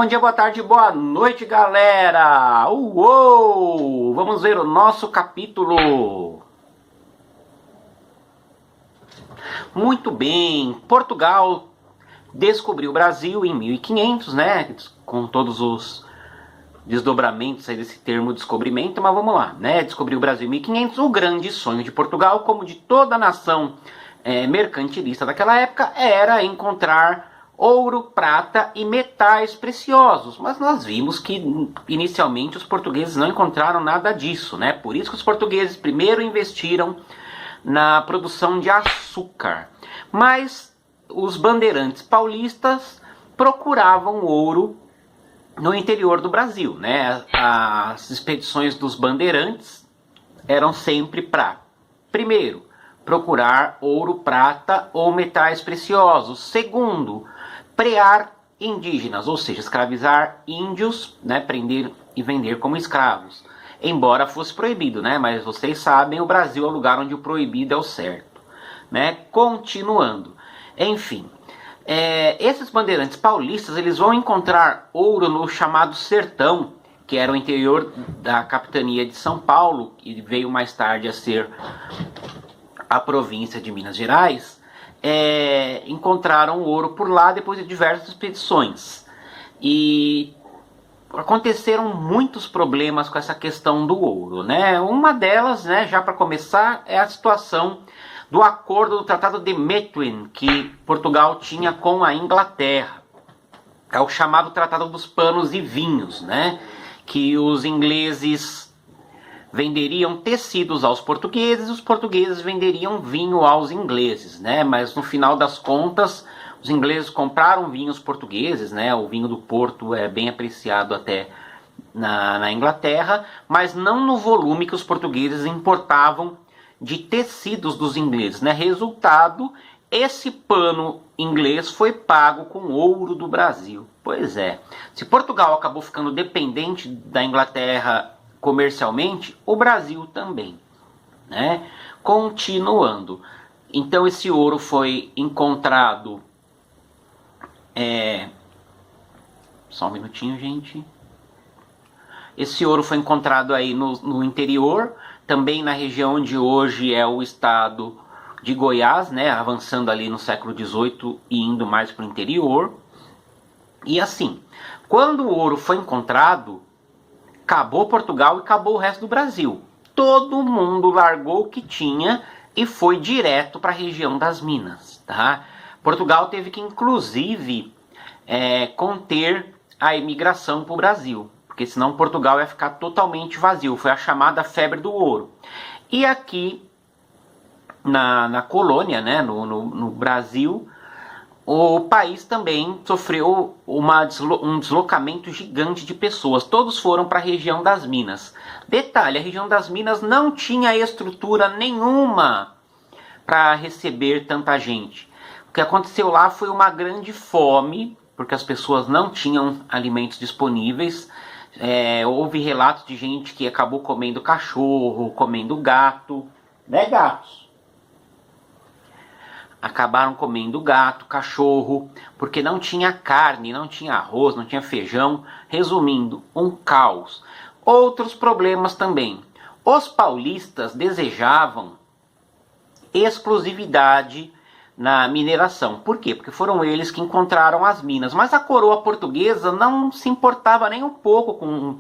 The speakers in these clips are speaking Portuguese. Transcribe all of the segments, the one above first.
Bom dia, boa tarde, boa noite, galera! Uou! Vamos ver o nosso capítulo. Muito bem, Portugal descobriu o Brasil em 1500, né? Com todos os desdobramentos aí desse termo descobrimento, mas vamos lá, né? Descobriu o Brasil em 1500, o grande sonho de Portugal, como de toda a nação mercantilista daquela época, era encontrar ouro, prata e metais preciosos. Mas nós vimos que inicialmente os portugueses não encontraram nada disso, né? Por isso que os portugueses primeiro investiram na produção de açúcar. Mas os bandeirantes paulistas procuravam ouro no interior do Brasil, né? As expedições dos bandeirantes eram sempre para, primeiro, procurar ouro, prata ou metais preciosos. Segundo, prear indígenas, ou seja, escravizar índios, né, prender e vender como escravos. Embora fosse proibido, né, mas vocês sabem, o Brasil é o lugar onde o proibido é o certo, né? Continuando, enfim, esses bandeirantes paulistas, eles vão encontrar ouro no chamado Sertão, que era o interior da capitania de São Paulo, e veio mais tarde a ser a província de Minas Gerais. Encontraram ouro por lá depois de diversas expedições. E aconteceram muitos problemas com essa questão do ouro, né? Uma delas, né, já para começar, é a situação do acordo do Tratado de Methuen, que Portugal tinha com a Inglaterra. É o chamado Tratado dos Panos e Vinhos, né? Que os ingleses venderiam tecidos aos portugueses, os portugueses venderiam vinho aos ingleses, né? Mas no final das contas, os ingleses compraram vinhos portugueses, né? O vinho do Porto é bem apreciado até na Inglaterra, mas não no volume que os portugueses importavam de tecidos dos ingleses, né? Resultado, esse pano inglês foi pago com ouro do Brasil. Pois é, se Portugal acabou ficando dependente da Inglaterra comercialmente, o Brasil também, né? Continuando, então esse ouro foi encontrado, só um minutinho, gente. Esse ouro foi encontrado aí no interior, também na região onde hoje é o estado de Goiás, né? Avançando ali no século XVIII e indo mais para o interior. E assim, quando o ouro foi encontrado, acabou Portugal e acabou o resto do Brasil. Todo mundo largou o que tinha e foi direto para a região das Minas, tá? Portugal teve que, inclusive, conter a imigração para o Brasil, porque senão Portugal ia ficar totalmente vazio. Foi a chamada febre do ouro. E aqui, na colônia, né, no Brasil, o país também sofreu um deslocamento gigante de pessoas. Todos foram para a região das Minas. Detalhe, a região das Minas não tinha estrutura nenhuma para receber tanta gente. O que aconteceu lá foi uma grande fome, porque as pessoas não tinham alimentos disponíveis. Houve relatos de gente que acabou comendo cachorro, comendo gato, né, gatos? Acabaram comendo gato, cachorro, porque não tinha carne, não tinha arroz, não tinha feijão. Resumindo, um caos. Outros problemas também. Os paulistas desejavam exclusividade na mineração. Por quê? Porque foram eles que encontraram as minas. Mas a coroa portuguesa não se importava nem um pouco com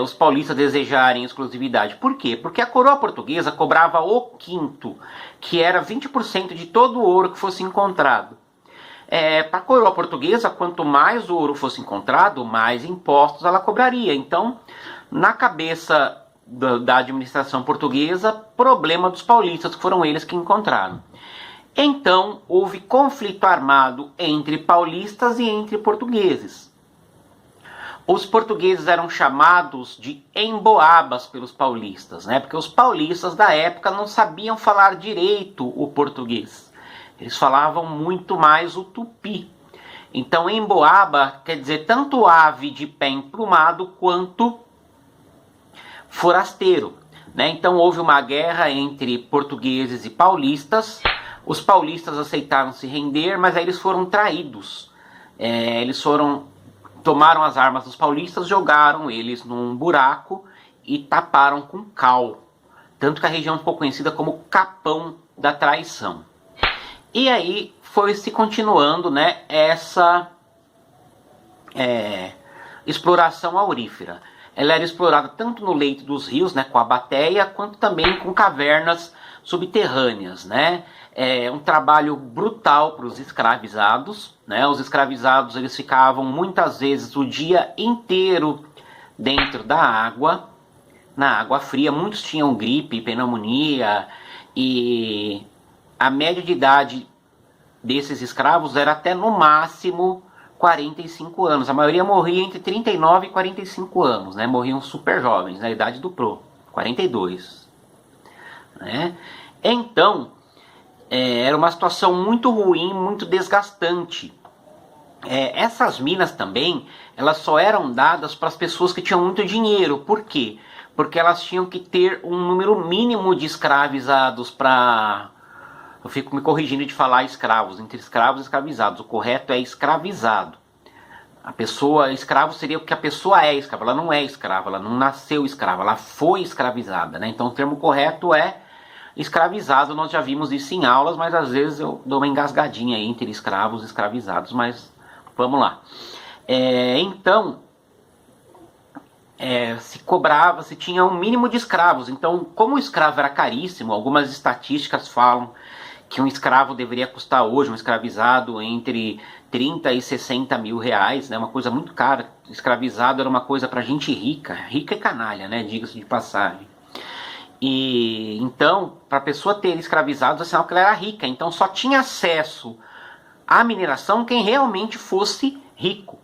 os paulistas desejarem exclusividade. Por quê? Porque a coroa portuguesa cobrava o quinto, que era 20% de todo o ouro que fosse encontrado. Para a coroa portuguesa, quanto mais ouro fosse encontrado, mais impostos ela cobraria. Então, na cabeça da administração portuguesa, problema dos paulistas, que foram eles que encontraram. Então, houve conflito armado entre paulistas e entre portugueses. Os portugueses eram chamados de emboabas pelos paulistas, né? Porque os paulistas da época não sabiam falar direito o português. Eles falavam muito mais o tupi. Então, emboaba quer dizer tanto ave de pé emplumado quanto forasteiro, né? Então, houve uma guerra entre portugueses e paulistas. Os paulistas aceitaram se render, mas aí eles foram traídos. Eles foram tomaram as armas dos paulistas, jogaram eles num buraco e taparam com cal. Tanto que a região ficou conhecida como Capão da Traição. E aí foi se continuando, né, essa exploração aurífera. Ela era explorada tanto no leito dos rios, né, com a bateia, quanto também com cavernas subterrâneas, né? É um trabalho brutal para os escravizados, né? Os escravizados, eles ficavam muitas vezes o dia inteiro dentro da água, na água fria. Muitos tinham gripe, pneumonia, e a média de idade desses escravos era até no máximo 45 anos. A maioria morria entre 39 e 45 anos, né? Morriam super jovens, na idade do Pro, 42. Né? Então, era uma situação muito ruim, muito desgastante. Essas minas também, elas só eram dadas para as pessoas que tinham muito dinheiro. Por quê? Porque elas tinham que ter um número mínimo de escravizados para... Eu fico me corrigindo de falar escravos, entre escravos e escravizados. O correto é escravizado. A pessoa, escravo seria o que a pessoa é escrava. Ela não é escrava, ela não nasceu escrava, ela foi escravizada, né? Então o termo correto é escravizado. Nós já vimos isso em aulas, mas às vezes eu dou uma engasgadinha aí entre escravos e escravizados, mas vamos lá. Então, se cobrava, se tinha um mínimo de escravos. Então, como o escravo era caríssimo, algumas estatísticas falam que um escravo deveria custar hoje, um escravizado, entre 30 e 60 mil reais, né? Uma coisa muito cara. Escravizado era uma coisa para gente rica, rica e canalha, né? Diga-se de passagem. E então, para a pessoa ter escravizado, é sinal que ela era rica. Então só tinha acesso à mineração quem realmente fosse rico.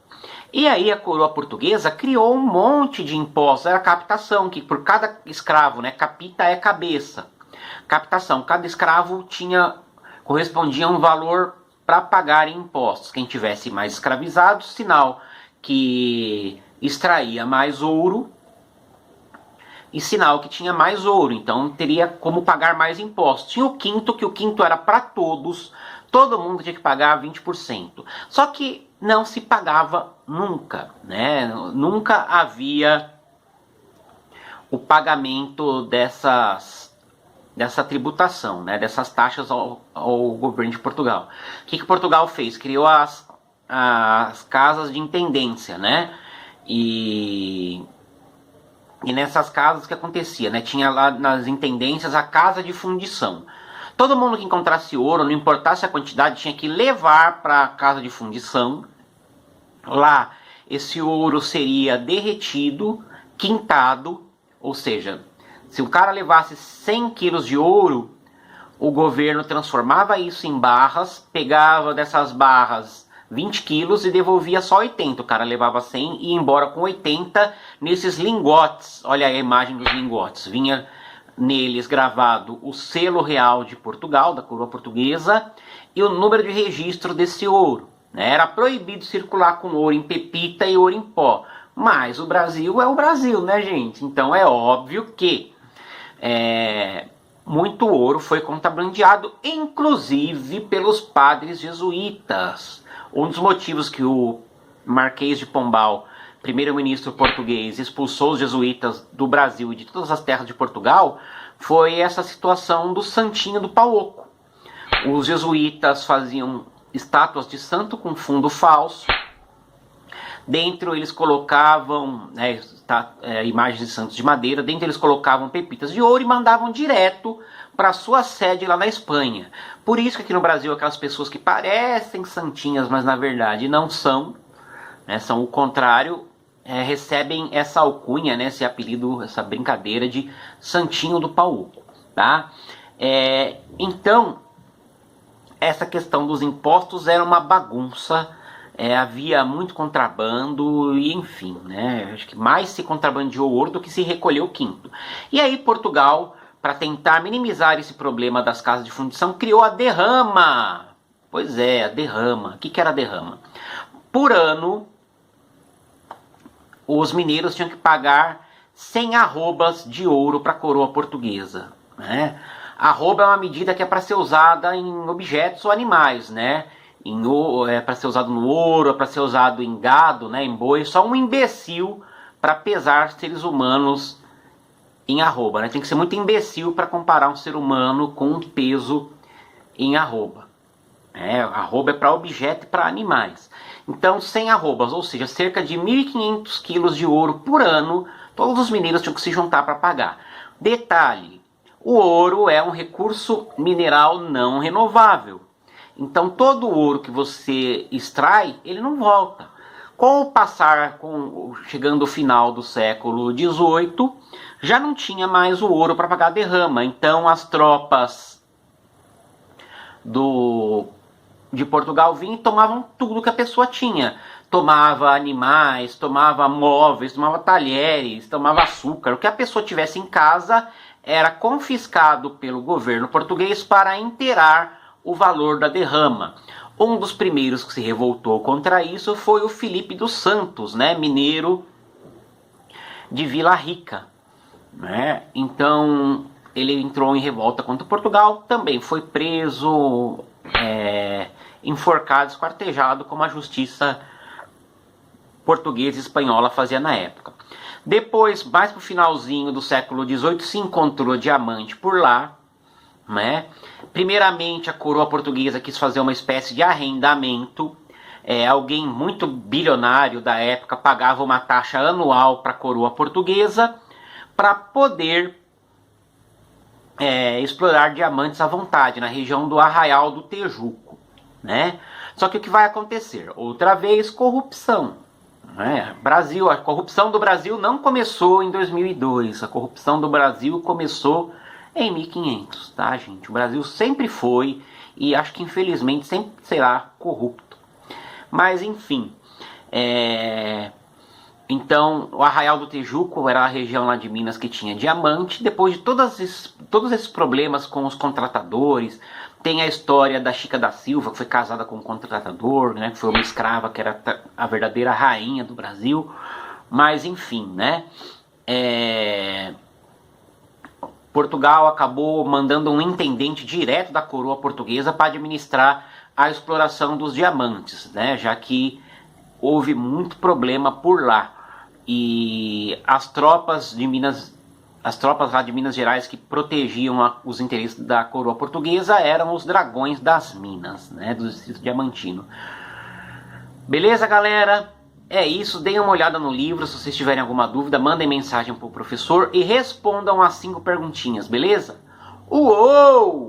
E aí a coroa portuguesa criou um monte de impostos. Era captação, que por cada escravo, né, capita é cabeça. Captação, cada escravo correspondia a um valor para pagar em impostos. Quem tivesse mais escravizados, sinal que extraía mais ouro, e sinal que tinha mais ouro, então teria como pagar mais impostos. Tinha o quinto, que o quinto era para todos, todo mundo tinha que pagar 20%. Só que não se pagava nunca, né? Nunca havia o pagamento dessa tributação, né? Dessas taxas ao governo de Portugal. O que Portugal fez? Criou as casas de intendência, né? E nessas casas o que acontecia, né? Tinha lá nas intendências a casa de fundição. Todo mundo que encontrasse ouro, não importasse a quantidade, tinha que levar para a casa de fundição. Lá esse ouro seria derretido, quintado, ou seja, se o cara levasse 100 quilos de ouro, o governo transformava isso em barras, pegava dessas barras 20 quilos e devolvia só 80. O cara levava 100 e ia embora com 80 nesses lingotes. Olha aí a imagem dos lingotes. Vinha neles gravado o selo real de Portugal, da coroa portuguesa, e o número de registro desse ouro. Era proibido circular com ouro em pepita e ouro em pó. Mas o Brasil é o Brasil, né, gente? Então é óbvio que muito ouro foi contrabandeado, inclusive pelos padres jesuítas. Um dos motivos que o Marquês de Pombal, primeiro-ministro português, expulsou os jesuítas do Brasil e de todas as terras de Portugal foi essa situação do santinho do pau oco. Os jesuítas faziam estátuas de santo com fundo falso. Dentro eles colocavam imagens de santos de madeira. Dentro eles colocavam pepitas de ouro e mandavam direto para a sua sede lá na Espanha. Por isso que aqui no Brasil aquelas pessoas que parecem santinhas, mas na verdade não são, né, são o contrário, recebem essa alcunha, né, esse apelido, essa brincadeira de santinho do pau oco, tá? Então, essa questão dos impostos era uma bagunça. Havia muito contrabando e enfim, né? Acho que mais se contrabandeou ouro do que se recolheu o quinto. E aí Portugal, para tentar minimizar esse problema das casas de fundição, criou a derrama. Pois é, a derrama. O que era a derrama? Por ano, os mineiros tinham que pagar 100 arrobas de ouro para a coroa portuguesa, né? Arroba é uma medida que é para ser usada em objetos ou animais, né? para ser usado no ouro, para ser usado em gado, né, em boi. Só um imbecil para pesar seres humanos em arroba, né? Tem que ser muito imbecil para comparar um ser humano com um peso em arroba. Arroba é para objeto e para animais. Então, 100 arrobas, ou seja, cerca de 1.500 quilos de ouro por ano, todos os mineiros tinham que se juntar para pagar. Detalhe, o ouro é um recurso mineral não renovável. Então, todo o ouro que você extrai, ele não volta. Com o passar, chegando ao final do século XVIII, já não tinha mais o ouro para pagar a derrama. Então, as tropas de Portugal vinham e tomavam tudo que a pessoa tinha. Tomava animais, tomava móveis, tomava talheres, tomava açúcar. O que a pessoa tivesse em casa era confiscado pelo governo português para inteirar o valor da derrama. Um dos primeiros que se revoltou contra isso foi o Filipe dos Santos, né, mineiro de Vila Rica. Né? Então, ele entrou em revolta contra Portugal, também foi preso, enforcado, esquartejado, como a justiça portuguesa e espanhola fazia na época. Depois, mais pro finalzinho do século XVIII, se encontrou diamante por lá, né? Primeiramente, a coroa portuguesa quis fazer uma espécie de arrendamento. Alguém muito bilionário da época pagava uma taxa anual para a coroa portuguesa para poder explorar diamantes à vontade na região do Arraial do Tejuco, né? Só que o que vai acontecer? Outra vez, corrupção. Brasil, a corrupção do Brasil não começou em 2002, a corrupção do Brasil começou em 1500, tá, gente? O Brasil sempre foi, e acho que infelizmente sempre será corrupto. Mas enfim, então o Arraial do Tejuco era a região lá de Minas que tinha diamante. Depois de todos esses problemas com os contratadores, tem a história da Chica da Silva, que foi casada com um contratador, né, que foi uma escrava, que era a verdadeira rainha do Brasil. Mas enfim, né, Portugal acabou mandando um intendente direto da coroa portuguesa para administrar a exploração dos diamantes, né, já que houve muito problema por lá. E as tropas lá de Minas Gerais que protegiam os interesses da coroa portuguesa eram os dragões das minas, né, do distrito diamantino. Beleza, galera? É isso, deem uma olhada no livro. Se vocês tiverem alguma dúvida, mandem mensagem pro professor e respondam as 5 perguntinhas, beleza? Uou!